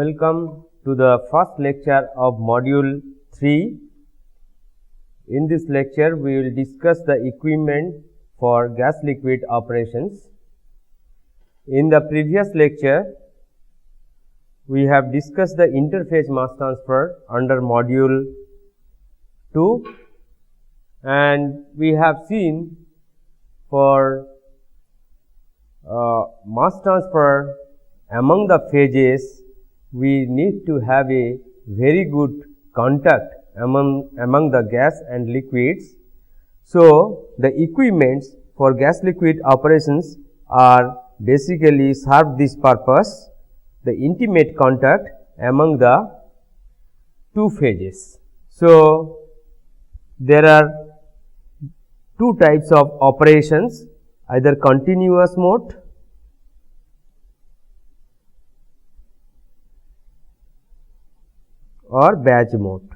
Welcome to the first lecture of module 3. In this lecture, we will discuss the equipment for gas liquid operations. In the previous lecture, we have discussed the interface mass transfer under module 2, and we have seen for mass transfer among the phases, we need to have a very good contact among the gas and liquids. So, the equipments for gas liquid operations are basically serve this purpose, the intimate contact among the two phases. So, there are two types of operations, either continuous mode or batch mode.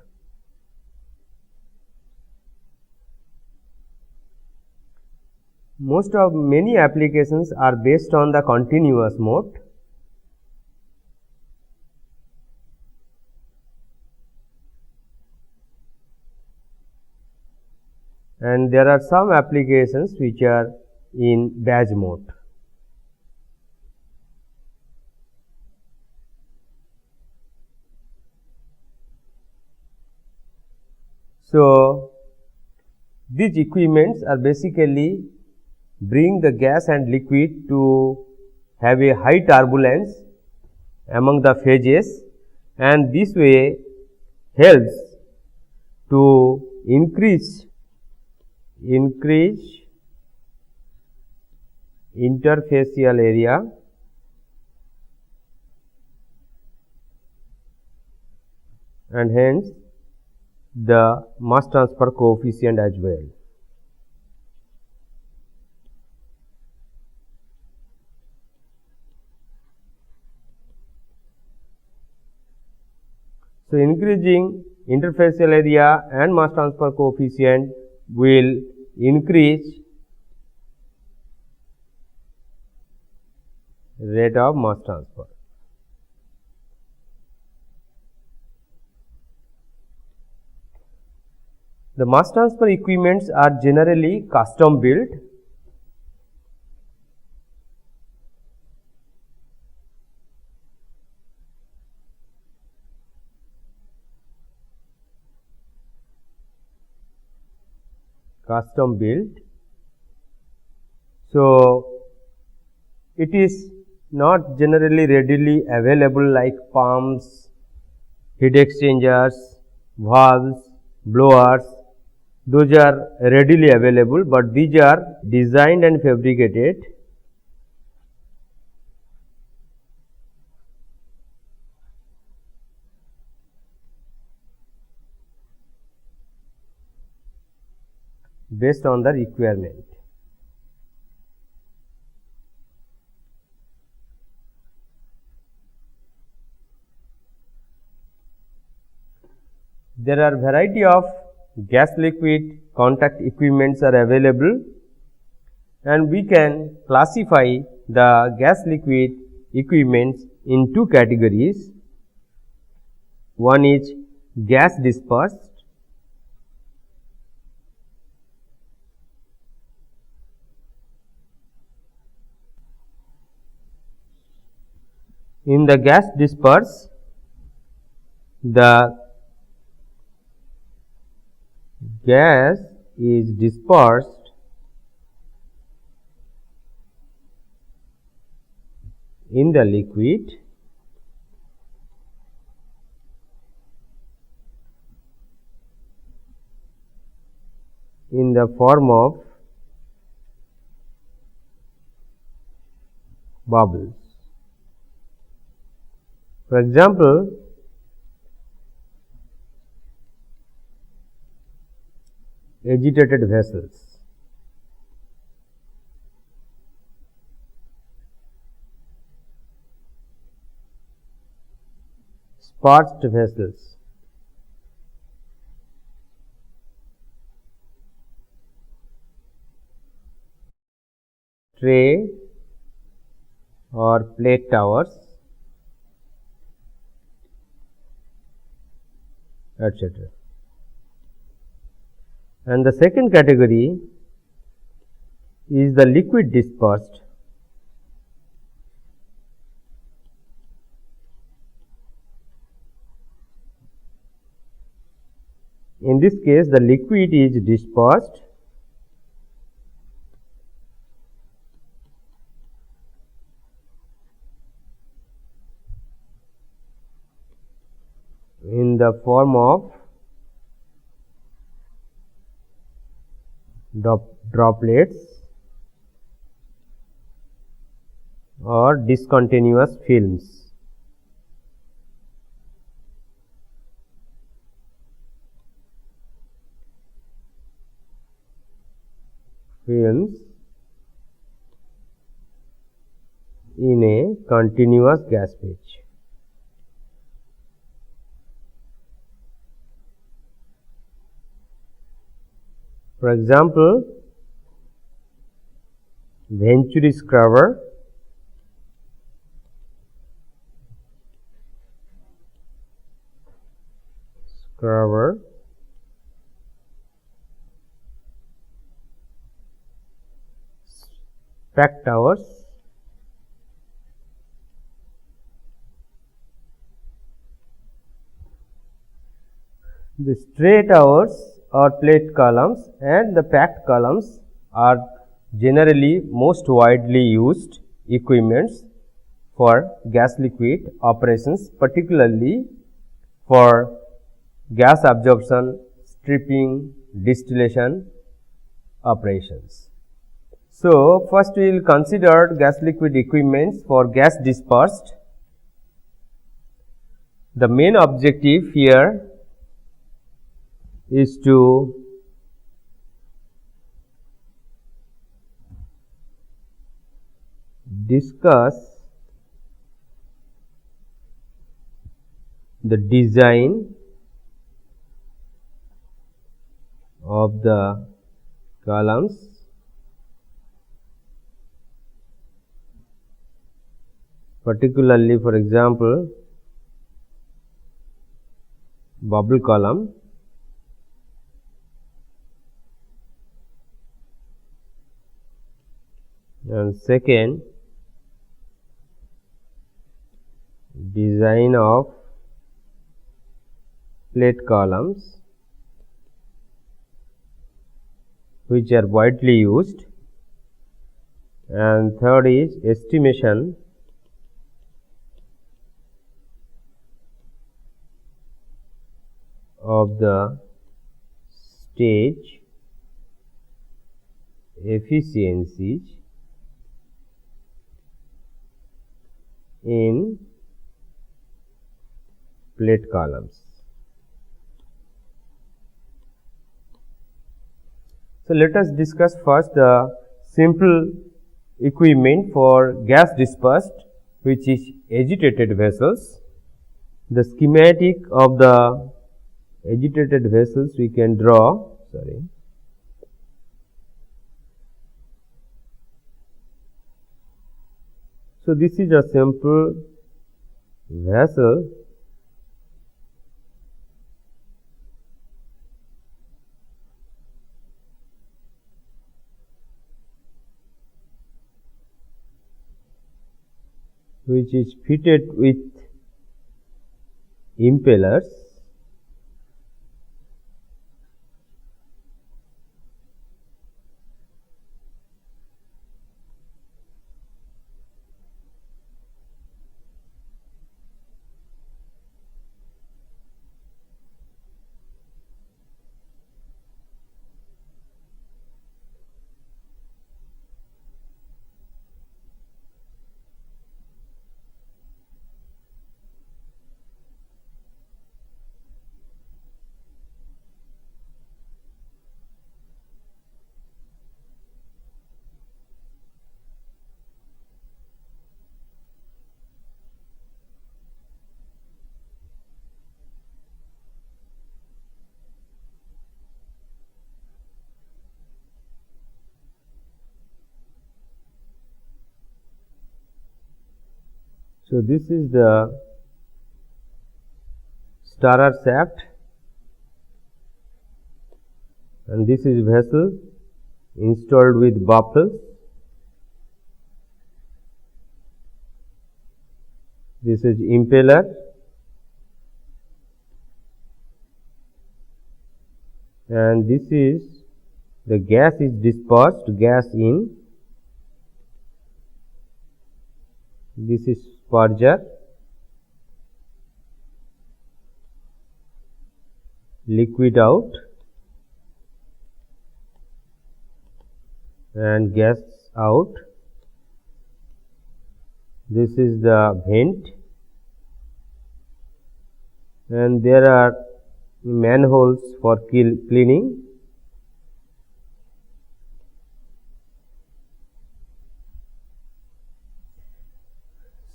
Many applications are based on the continuous mode. And there are some applications which are in batch mode. So, these equipments are basically bring the gas and liquid to have a high turbulence among the phases, and this way helps to increase interfacial area and hence the mass transfer coefficient as well. So, increasing interfacial area and mass transfer coefficient will increase rate of mass transfer. The mass transfer equipments are generally custom built. So, it is not generally readily available like pumps, heat exchangers, valves, blowers. Those are readily available, but these are designed and fabricated based on the requirement. There are variety of gas liquid contact equipments are available, and we can classify the gas liquid equipments in two categories. One is gas dispersed . In the gas dispersed, the gas is dispersed in the liquid in the form of bubbles. For example, agitated vessels, sparged vessels, tray or plate towers, etc. And the second category is the liquid dispersed. In this case, the liquid is dispersed in the form of droplets or discontinuous films. In a continuous gas phase. For example, Venturi scrubber, packed towers, the straight towers or plate columns and the packed columns are generally most widely used equipments for gas liquid operations, particularly for gas absorption, stripping, distillation operations. So, first we will consider gas liquid equipments for gas dispersed. The main objective here is to discuss the design of the columns particularly, for example, bubble column, and second, design of plate columns which are widely used, and third is estimation of the stage efficiencies in plate columns. So, let us discuss first the simple equipment for gas dispersed, which is agitated vessels. The schematic of the agitated vessels we can draw. So, this is a simple vessel which is fitted with impellers So, this is the stirrer shaft and this is vessel installed with baffles. This is impeller, and this is the gas is dispersed, gas in. This is purger, liquid out, and gas out. This is the vent, and there are manholes for cleaning.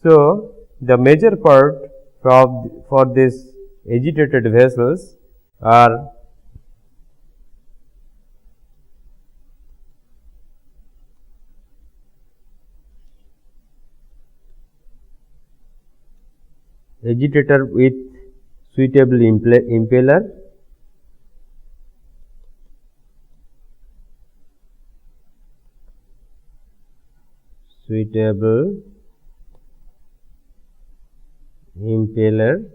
So, the major part for this agitated vessels are agitator with suitable impeller, suitable impeller,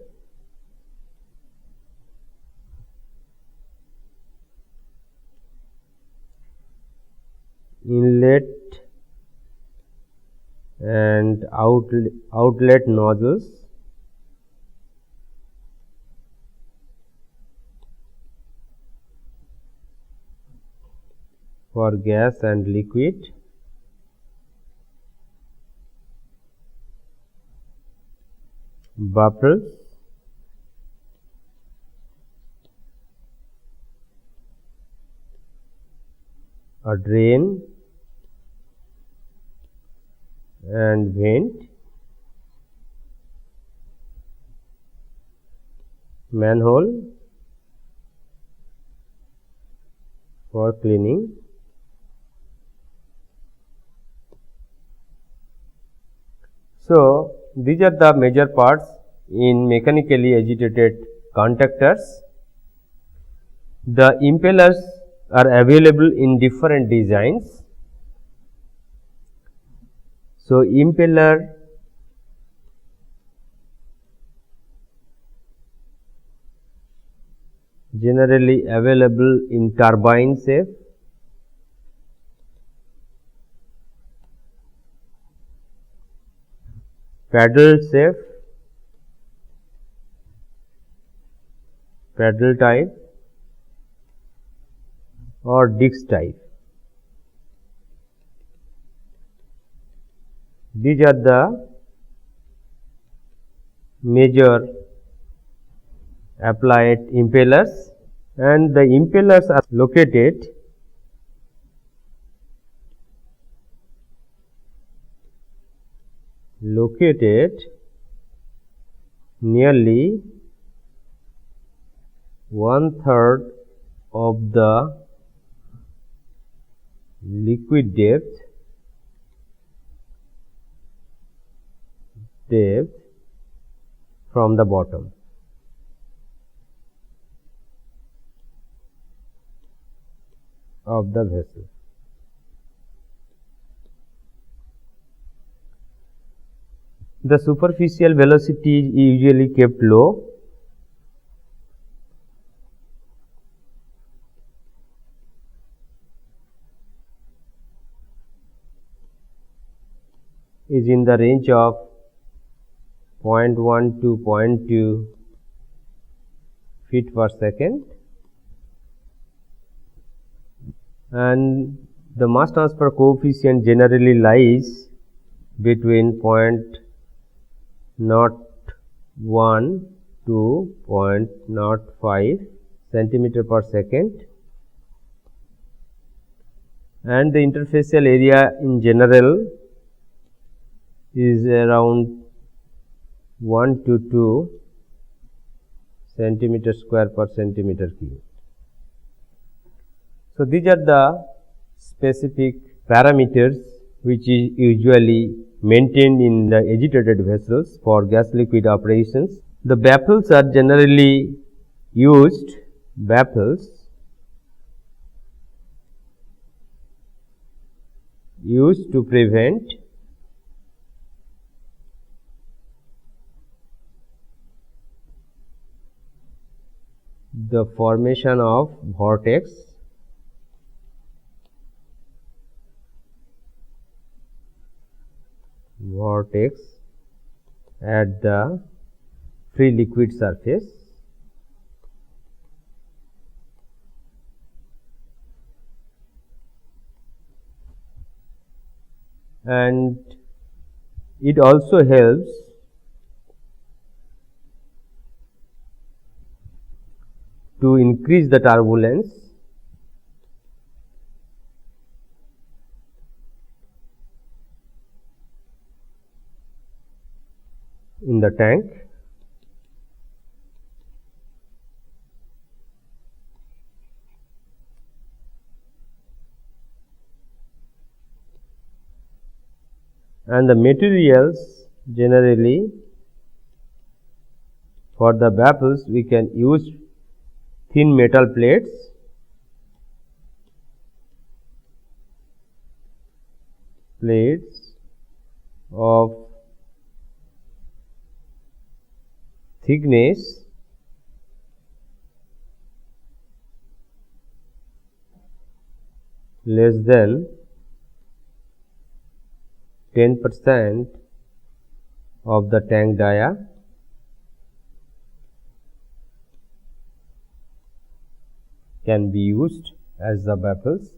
inlet and outlet nozzles, for gas and liquid, baffles, a drain and vent, manhole for cleaning. So, these are the major parts in mechanically agitated contactors. The impellers are available in different designs. So, impeller generally available in turbine shape, paddle shape, paddle type, or disc type. These are the major applied impellers, and the impellers are located nearly 1/3 of the liquid depth from the bottom. Of the vessel. The superficial velocity is usually kept low. Is in the range of 0.1 to 0.2 feet per second, and the mass transfer coefficient generally lies between 0.01 to 0.05 centimeter per second, and the interfacial area in general is around 1 to 2 centimeter square per centimeter cube. So, these are the specific parameters which is usually maintained in the agitated vessels for gas liquid operations. The baffles are generally used, baffles used to prevent the formation of vortex at the free liquid surface, and it also helps to increase the turbulence in the tank. And the materials, generally for the baffles we can use thin metal plates, of thickness less than 10% of the tank dia, can be used as the baffles.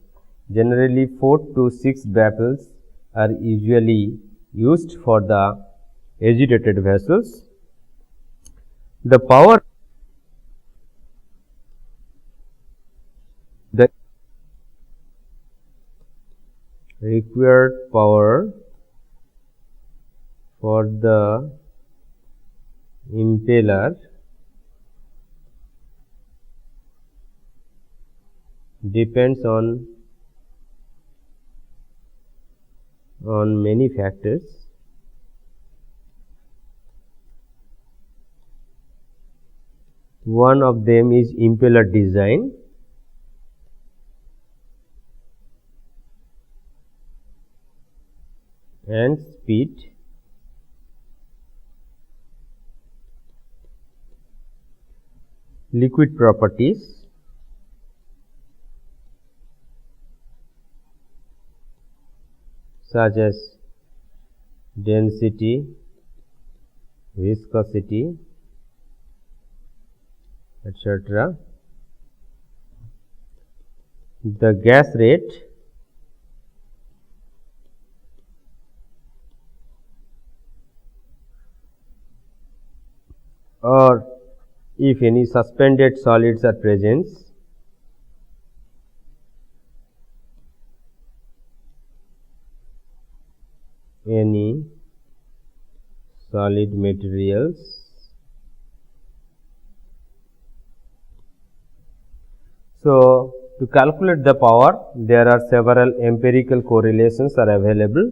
Generally 4 to 6 baffles are usually used for the agitated vessels. The power, the required power for the impeller depends on many factors. One of them is impeller design, and speed. Liquid properties, such as density, viscosity, etc. The gas rate, or if any suspended solids are present, any solid materials. So, to calculate the power, there are several empirical correlations are available.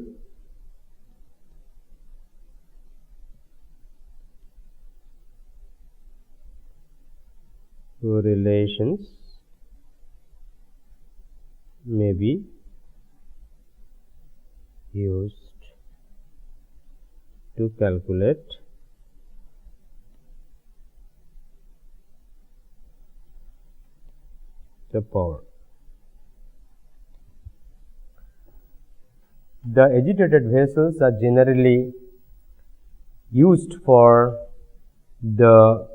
Correlations may be used to calculate the power. The agitated vessels are generally used for the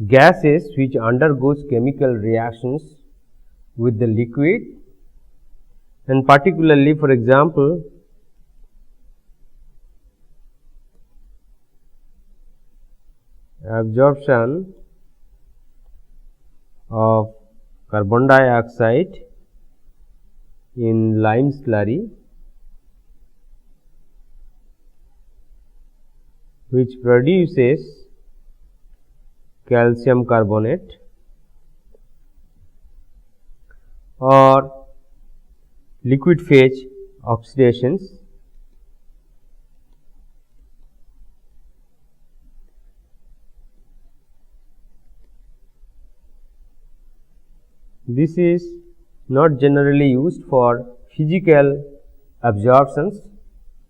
gases which undergoes chemical reactions with the liquid, and particularly, for example, absorption of carbon dioxide in lime slurry, which produces calcium carbonate, or liquid phase oxidations. This is not generally used for physical absorptions.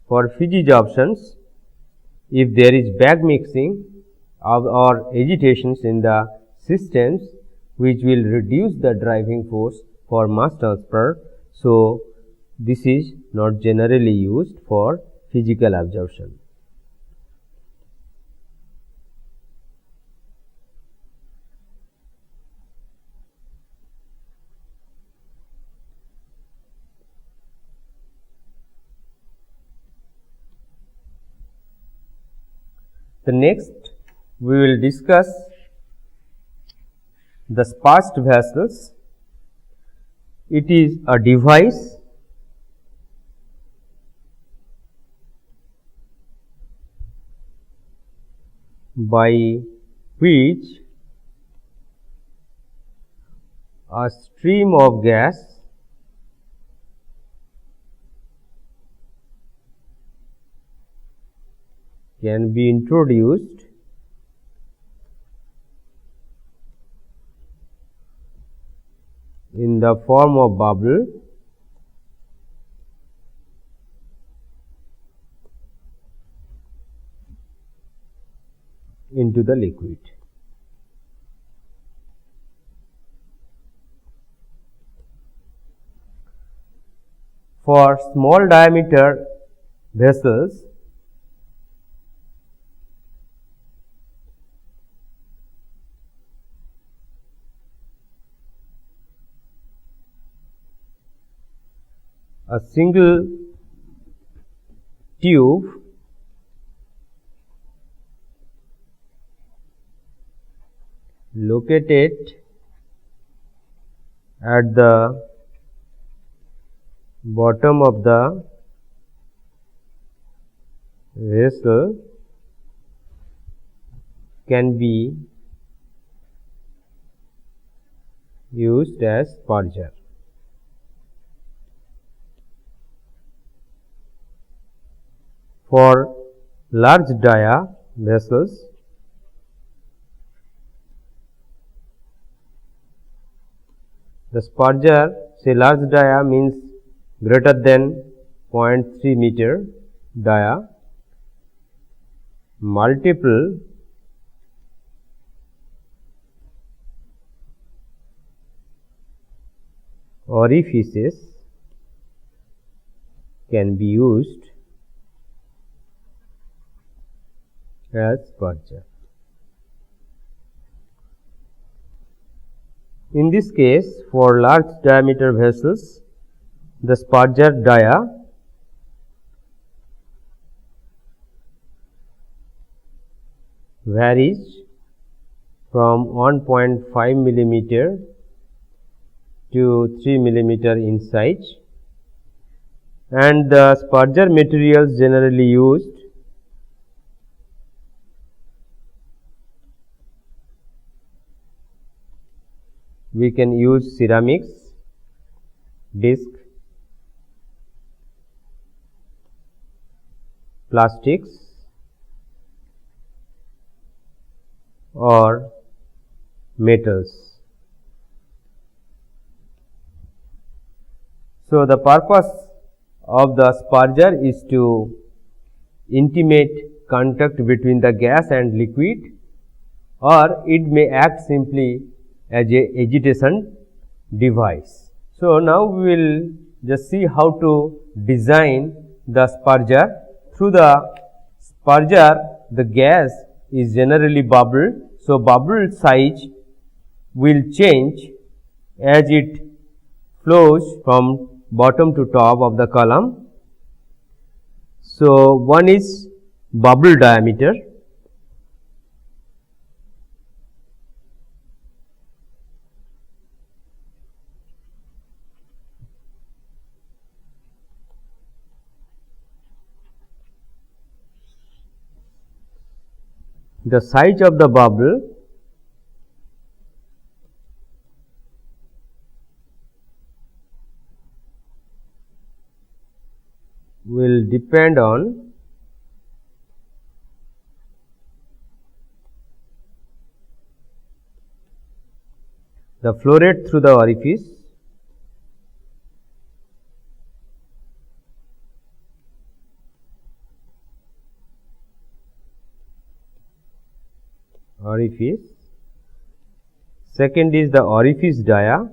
For physiabsorptions, if there is back mixing or agitations in the systems which will reduce the driving force for mass transfer, so this is not generally used for physical absorption. The next we will discuss the spatched vessels. It is a device by which a stream of gas can be introduced in the form of bubble into the liquid. For small diameter vessels, a single tube located at the bottom of the vessel can be used as sparger. For large dia vessels, the sparger, say large dia means greater than 0.3 meter dia, multiple orifices can be used as sparger. In this case, for large diameter vessels, the sparger dia varies from 1.5 millimeter to 3 millimeter in size, and the sparger materials generally used we can use ceramics, disc, plastics or metals. So, the purpose of the sparger is to intimate contact between the gas and liquid, or it may act simply as a agitation device. So, now we will just see how to design the sparger. Through the sparger, the gas is generally bubbled. So, bubble size will change as it flows from bottom to top of the column. So, one is bubble diameter, the size of the bubble will depend on the flow rate through the orifice, orifice. Second is the orifice dia.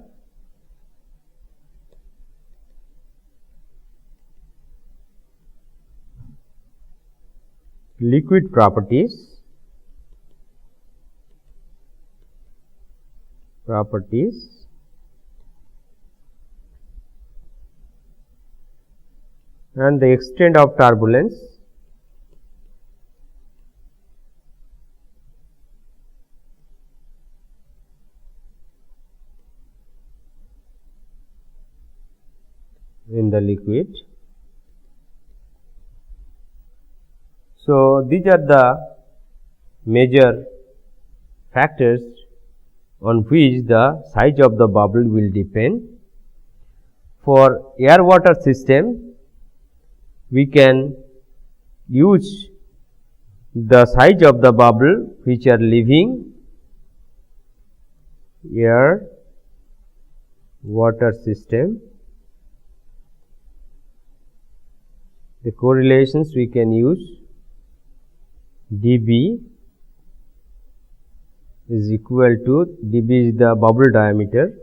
Liquid properties. And the extent of turbulence. In the liquid. So, these are the major factors on which the size of the bubble will depend. For air water system, we can use the size of the bubble which are living air water system. The correlations we can use dB is equal to, dB is the bubble diameter,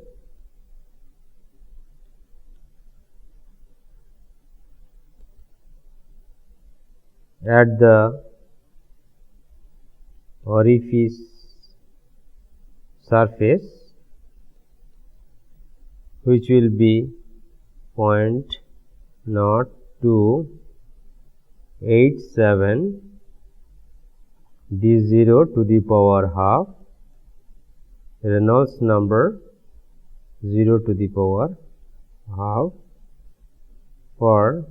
at the orifice surface, which will be 0.0287 d0 to the power half, Reynolds number 0 to the power half for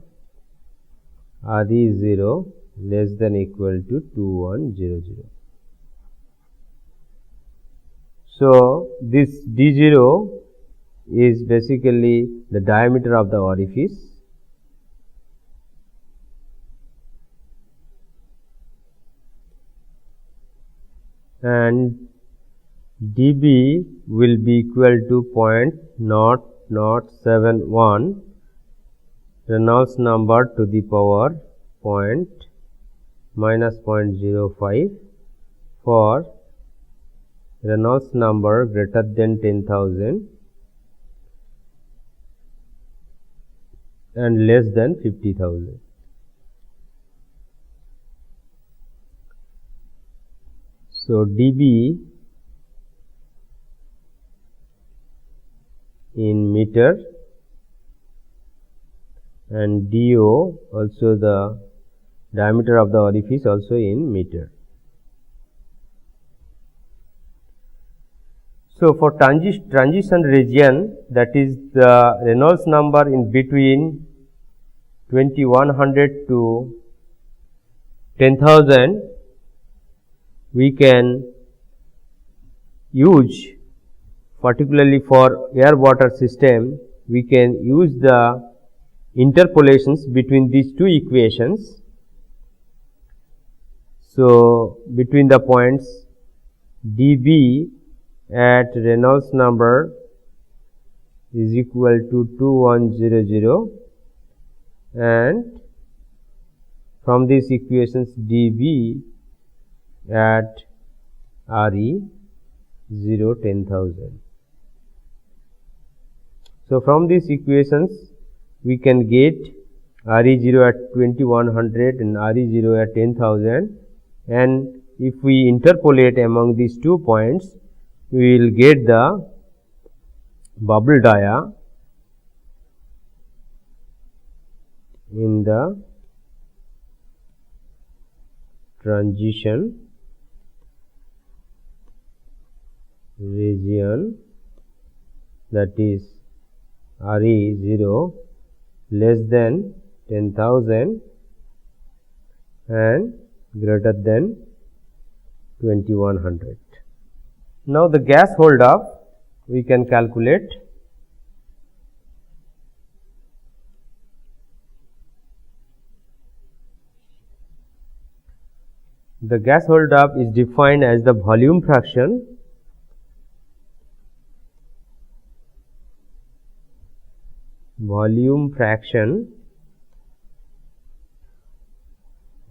RE0 less than equal to 2100. So, this D0 is basically the diameter of the orifice, and dB will be equal to 0.0071 Reynolds number to the power minus 0.05 for Reynolds number greater than 10,000 and less than 50,000. So, dB in meter and DO also the diameter of the orifice also in meter. So, for transition region, that is the Reynolds number in between 2100 to 10,000, we can use, particularly for air water system, we can use the interpolations between these two equations. So, between the points dB at Reynolds number is equal to 2100 and from these equations dB at RE 0 10,000. So, from these equations we can get RE 0 at 2100 and RE 0 at 10,000, and if we interpolate among these 2 points, we will get the bubble dia in the transition region, that is RE 0 less than 10,000 and greater than 2100. Now, the gas hold up we can calculate. The gas hold up is defined as the volume fraction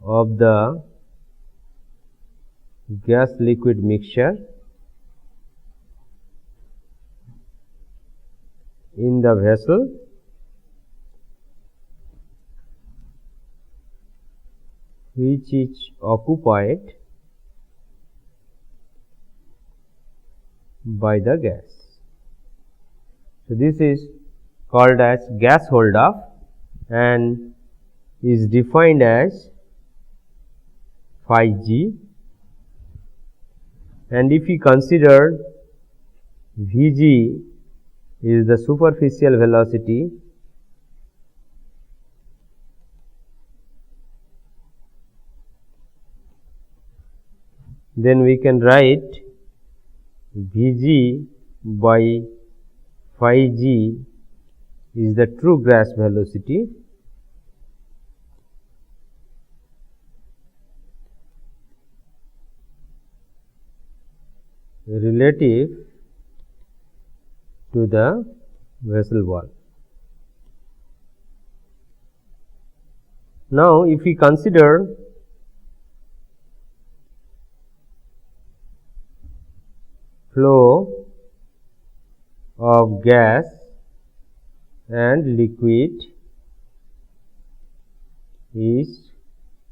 of the gas liquid mixture in the vessel which is occupied by the gas. So, this is called as gas hold off and is defined as phi g, and if we consider Vg is the superficial velocity then we can write Vg by phi g is the true gas velocity relative to the vessel wall. Now, if we consider flow of gas and liquid is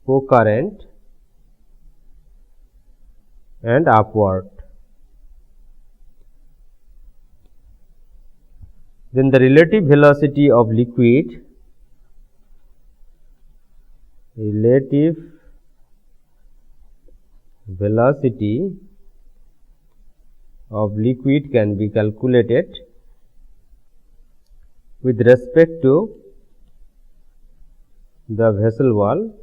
co-current and upward, then the relative velocity of liquid can be calculated with respect to the vessel wall,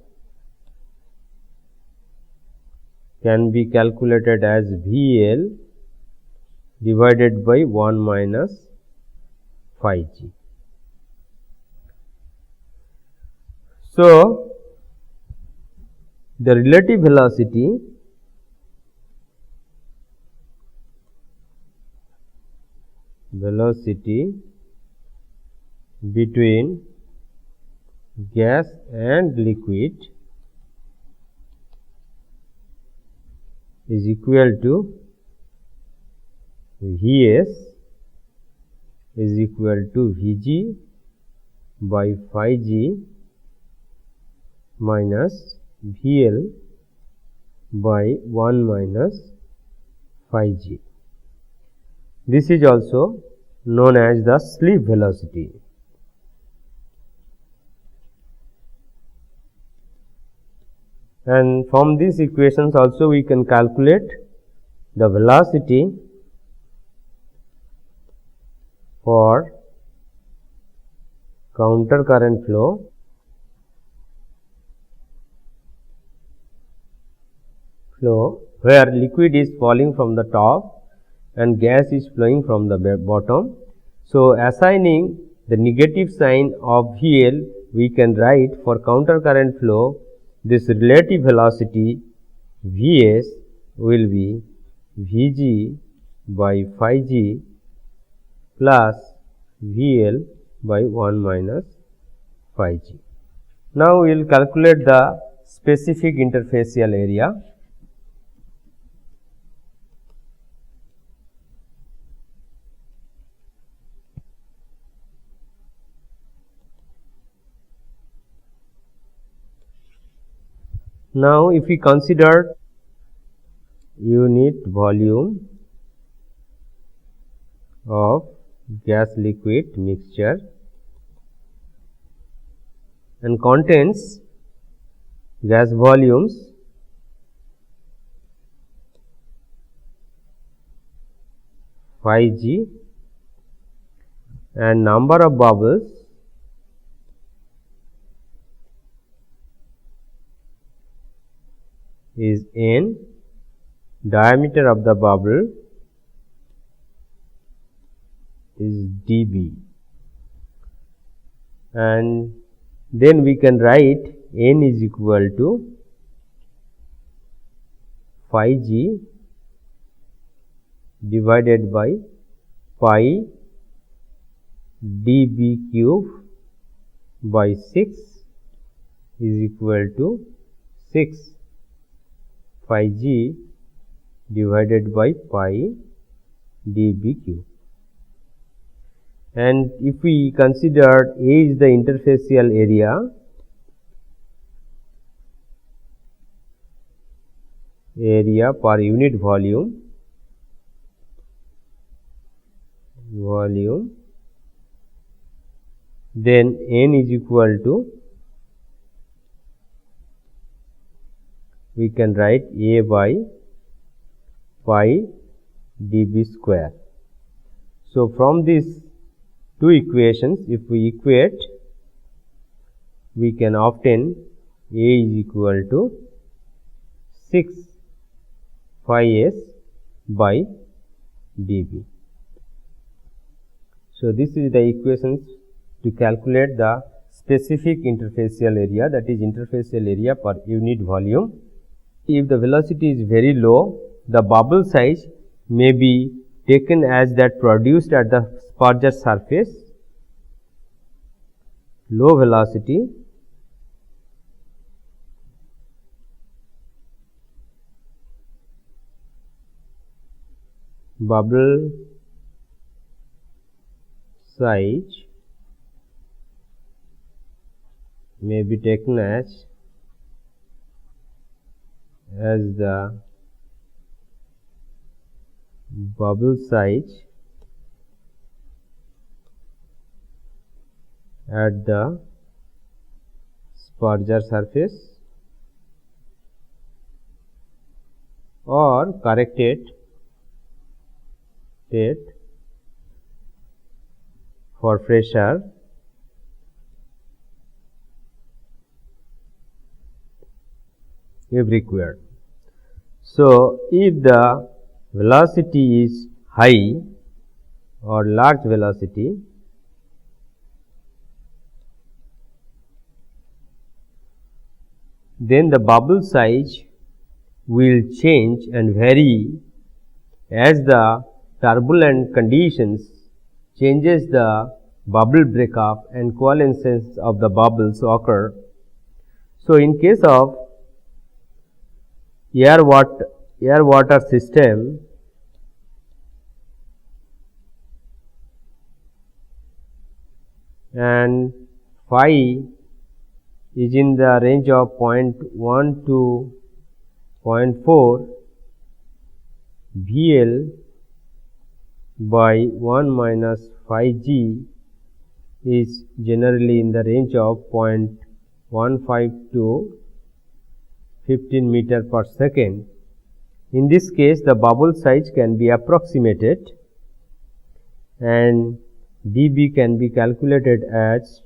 can be calculated as VL divided by 1 minus phi g. So, the relative velocity between gas and liquid is equal to Vs is equal to Vg by phi g minus Vl by 1 minus phi g. This is also known as the slip velocity. And from these equations also we can calculate the velocity for counter current flow where liquid is falling from the top and gas is flowing from the bottom. So, assigning the negative sign of VL, we can write for counter current flow this relative velocity Vs will be Vg by phi g plus VL by 1 minus phi g. Now, we will calculate the specific interfacial area. Now, if we consider unit volume of gas liquid mixture and contains gas volumes phi g and number of bubbles is n, diameter of the bubble is dB, and then we can write n is equal to phi g divided by pi dB cube by 6 is equal to 6 phi g divided by pi dB cube. And if we consider A is the interfacial area, per unit volume, then N is equal to, we can write A by pi dB square. So, from these two equations, if we equate, we can obtain A is equal to 6 phi s by dB. So, this is the equations to calculate the specific interfacial area, that is interfacial area per unit volume. If the velocity is very low, the bubble size may be taken as that produced at the Sparger surface. Low velocity, bubble size may be taken as the bubble size at the Sparger surface or corrected state for pressure if required. So, if the velocity is high or large velocity, then the bubble size will change and vary as the turbulent conditions changes the bubble breakup and coalescence of the bubbles occur. So, in case of air water system, and phi is in the range of 0.1 to 0.4, VL by 1 minus phi g is generally in the range of 0.15 to 15 meter per second. In this case, the bubble size can be approximated and dB can be calculated as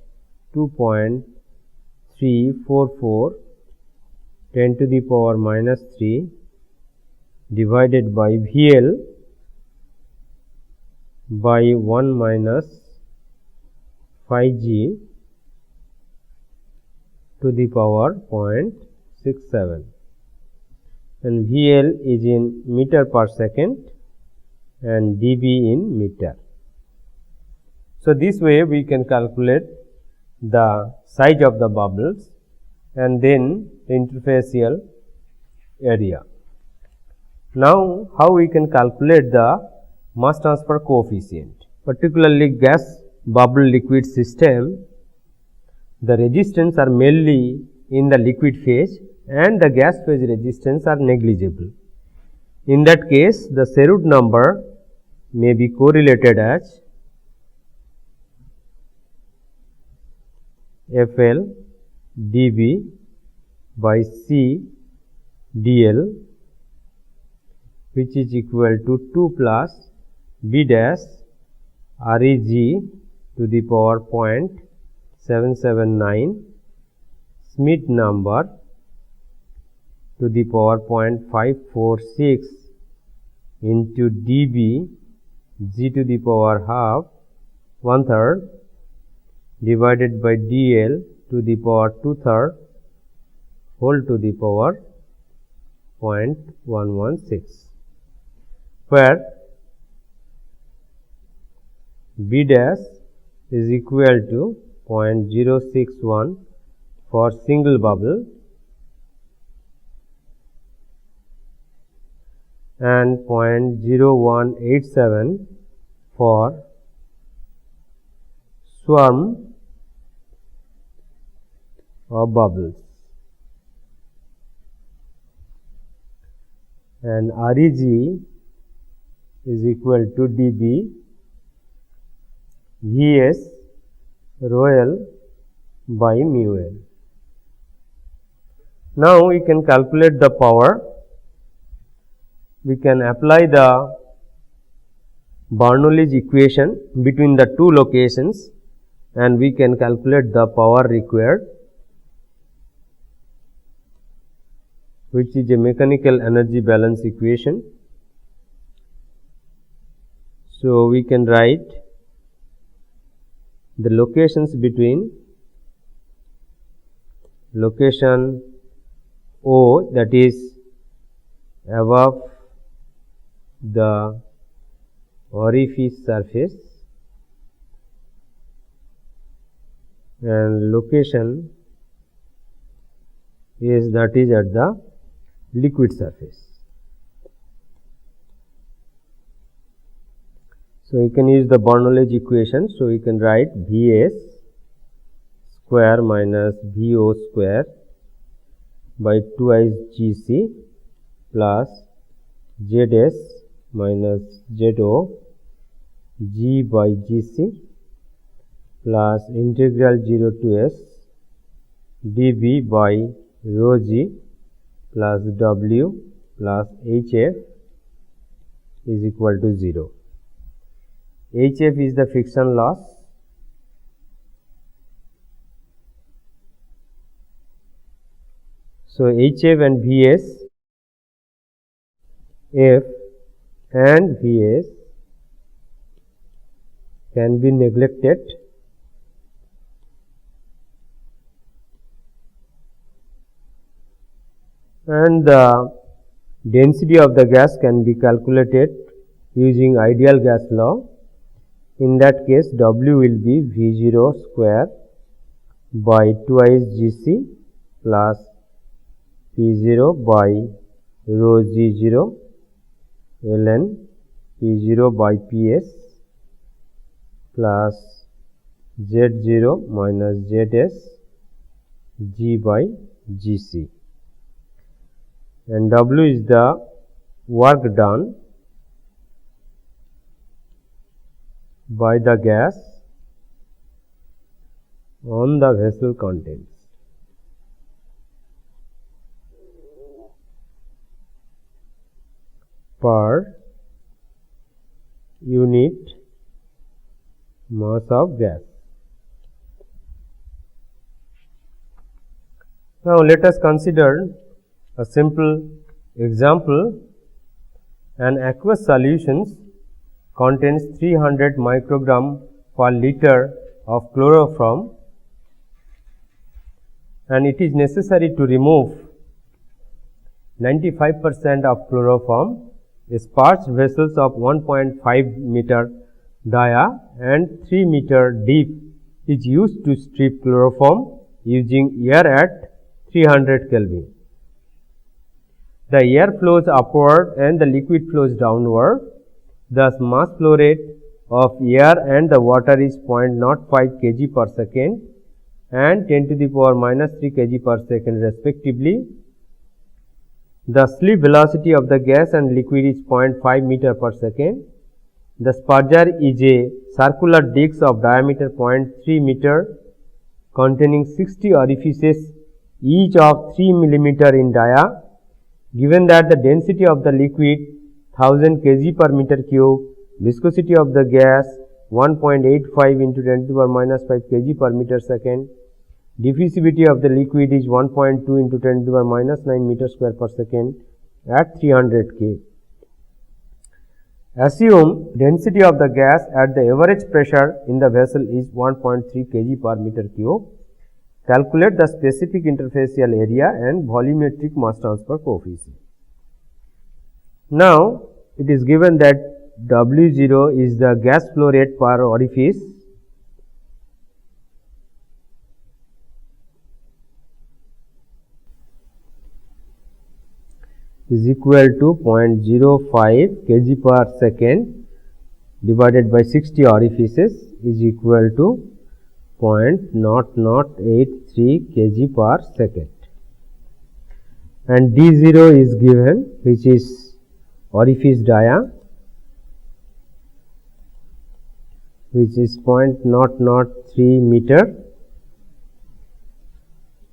2.344 10 to the power minus 3 divided by VL by 1 minus phi g to the power 0.67, and VL is in meter per second and dB in meter. So, this way we can calculate the size of the bubbles and then the interfacial area. Now, how we can calculate the mass transfer coefficient? Particularly gas bubble liquid system, the resistance are mainly in the liquid phase and the gas phase resistance are negligible. In that case, the Sherwood number may be correlated as FL dB by C dl, which is equal to 2 plus B dash Reg to the power 0.779 Schmidt number to the power 0.546 into dB g to the power half 1/3 divided by dl to the power 2/3 whole to the power 0.116, where B dash is equal to 0.061 for single bubble and 0.0187 for swarm of bubbles, and Reg is equal to dB Vs rho L by mu L. Now, we can calculate the power. We can apply the Bernoulli's equation between the two locations, and we can calculate the power required, which is a mechanical energy balance equation. So, we can write the locations between location O, that is above the orifice surface, and location is that is at the liquid surface. So, you can use the Bernoulli's equation. So, you can write Vs square minus Vo square by twice Gc plus Zs minus Zo G by Gc plus integral 0 to S dV by rho G plus W plus Hf is equal to 0. Hf is the friction loss. So, Hf and Vs, F and Vs can be neglected, and the density of the gas can be calculated using ideal gas law. In that case, W will be V0 square by twice Gc plus P0 by rho G0 ln P0 by Ps plus Z0 minus Zs G by Gc, and W is the work done by the gas on the vessel contents. Per unit mass of gas. Now, let us consider a simple example. An aqueous solutions contains 300 microgram per liter of chloroform, and it is necessary to remove 95% of chloroform. Sparse vessels of 1.5 meter dia and 3 meter deep is used to strip chloroform using air at 300 Kelvin. The air flows upward and the liquid flows downward. Thus, mass flow rate of air and the water is 0.05 kg per second and 10 to the power minus 3 kg per second respectively. The slip velocity of the gas and liquid is 0.5 meter per second. The spurger is a circular disc of diameter 0.3 meter containing 60 orifices, each of 3 millimeter in dia. Given that the density of the liquid 1000 kg per meter cube, viscosity of the gas 1.85 into 10 to the power minus 5 kg per meter second, diffusivity of the liquid is 1.2 into 10 to the power minus 9 meter square per second at 300 K. Assume density of the gas at the average pressure in the vessel is 1.3 kg per meter cube. Calculate the specific interfacial area and volumetric mass transfer coefficient. Now, it is given that W0 is the gas flow rate per orifice, is equal to 0.05 kg per second divided by 60 orifices is equal to 0.0083 kg per second, and D0 is given, which is orifice dia, which is 0.003 meter.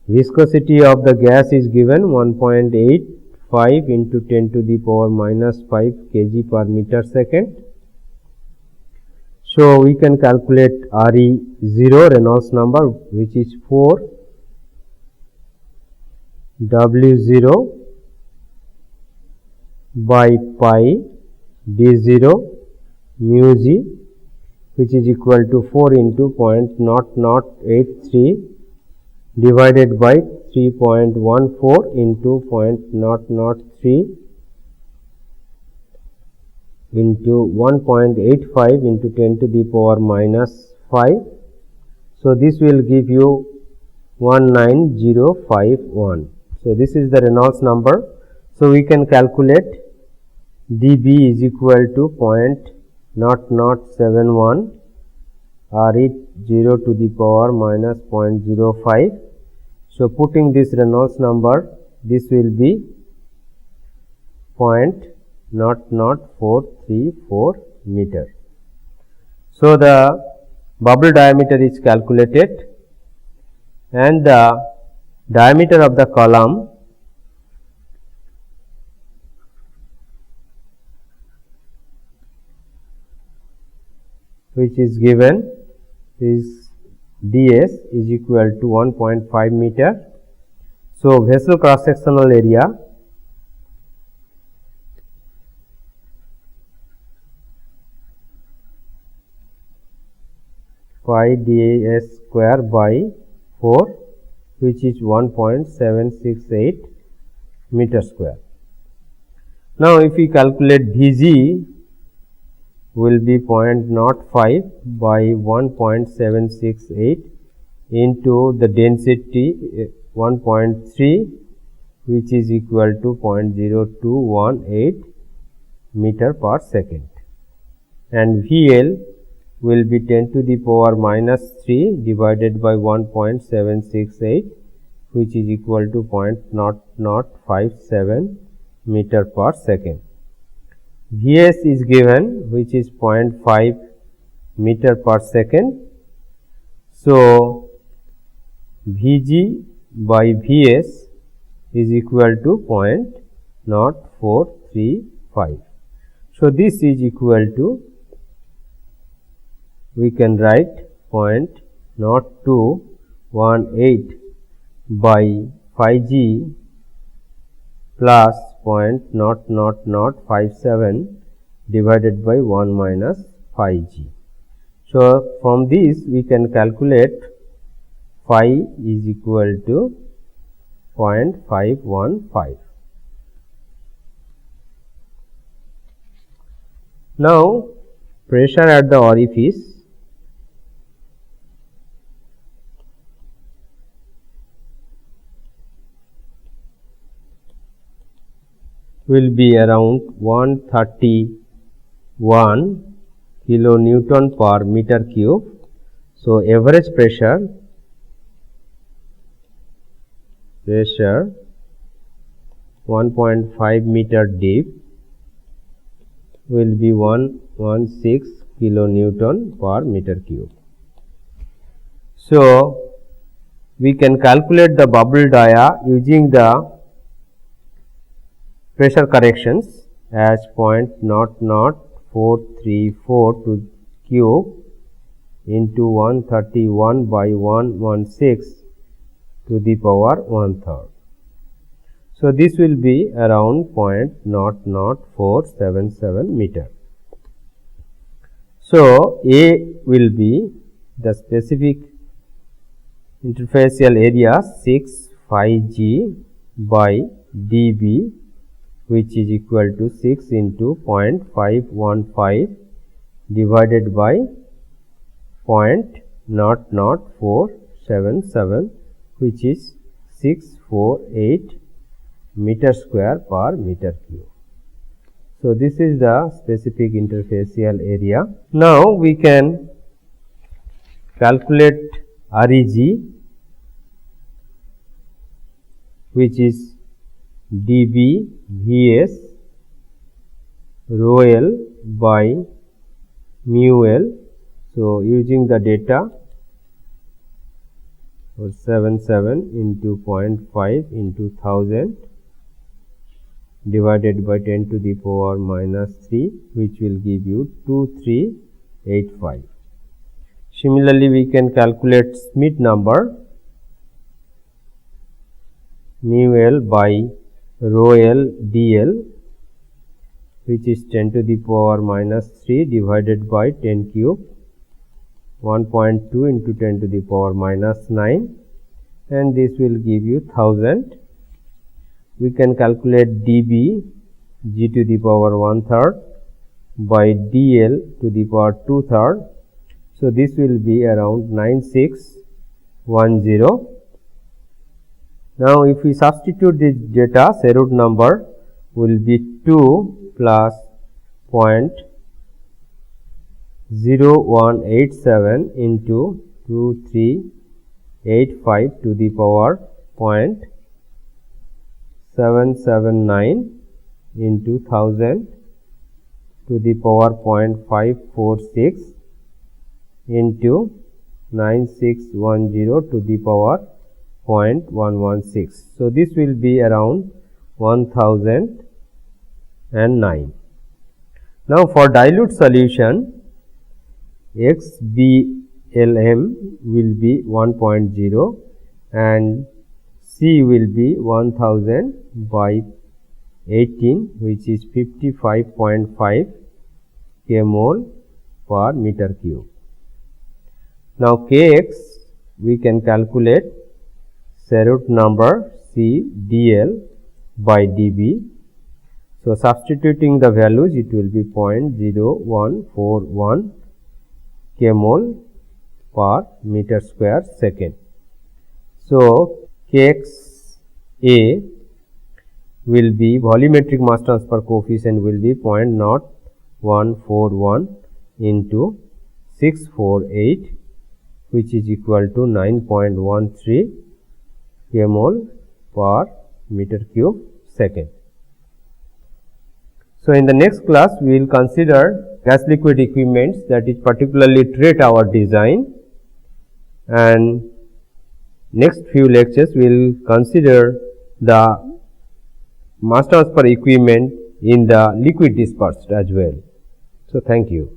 Viscosity of the gas is given 1.85 into 10 to the power minus 5 kg per meter second. So, we can calculate RE0 Reynolds number, which is 4 W0 by pi D0 mu g, which is equal to 4 into 0.0083 divided by 3.14 into 0.003 into 1.85 into 10 to the power minus 5. So, this will give you 19051. So, this is the Reynolds number. So, we can calculate dB is equal to 0.0071 RE0 to the power minus 0.05. So, putting this Reynolds number, this will be 0.00434 meter. So, the bubble diameter is calculated, and the diameter of the column which is given is ds is equal to 1.5 meter. So, vessel cross sectional area pi ds square by 4, which is 1.768 meter square. Now, if we calculate Vg will be 0.05 by 1.768 into the density 1.3, which is equal to 0.0218 meter per second, and VL will be 10 to the power minus 3 divided by 1.768, which is equal to 0.0057 meter per second. Vs is given, which is 0.5 meter per second. So, Vg by Vs is equal to 0.0435. So, this is equal to, we can write 0.0218 by phi g plus 0.0057 divided by 1 minus phi g. So, from this we can calculate phi is equal to 0.515. Now, pressure at the orifice will be around 131 kilonewton per meter cube. So, average pressure 1.5 meter deep will be 116 kilonewton per meter cube. So, we can calculate the bubble dia using the pressure corrections as 0.00434 to cube into 131 by 116 to the power 1/3. So, this will be around 0.00477 meter. So, A will be the specific interfacial area 6 phi g by dB, which is equal to 6 into 0.515 divided by 0.00477, which is 648 meter square per meter cube. So, this is the specific interfacial area. Now, we can calculate REG, which is dB Vs rho L by mu L. So, using the data for 77 into 0.5 into 1000 divided by 10 to the power minus 3, which will give you 2385. Similarly, we can calculate Schmidt number mu L by rho L dl, which is 10 to the power minus 3 divided by 10 cube, 1.2 into 10 to the power minus 9, and this will give you 1000. We can calculate dB g to the power 1/3 by dl to the power 2/3. So, this will be around 9610. Now, if we substitute this data, Serut number will be 2 plus 0.0187 into 2385 to the power 0.779 into 1000 to the power 0.546 into 9610 to the power 0.116. So, this will be around 1009. Now, for dilute solution, XBLM will be 1.0 and C will be 1000 by 18, which is 55.5 kmol per meter cube. Now, Kx we can calculate Serut number C dl by dB. So, substituting the values, it will be 0.0141 kmol per meter square second. So, Kx A will be volumetric mass transfer coefficient will be 0.0141 into 648, which is equal to 9.13 kmol per meter cube second. So, in the next class, we will consider gas liquid equipments, that is particularly TRET our design, and next few lectures we will consider the mass transfer equipment in the liquid dispersed as well. So, thank you.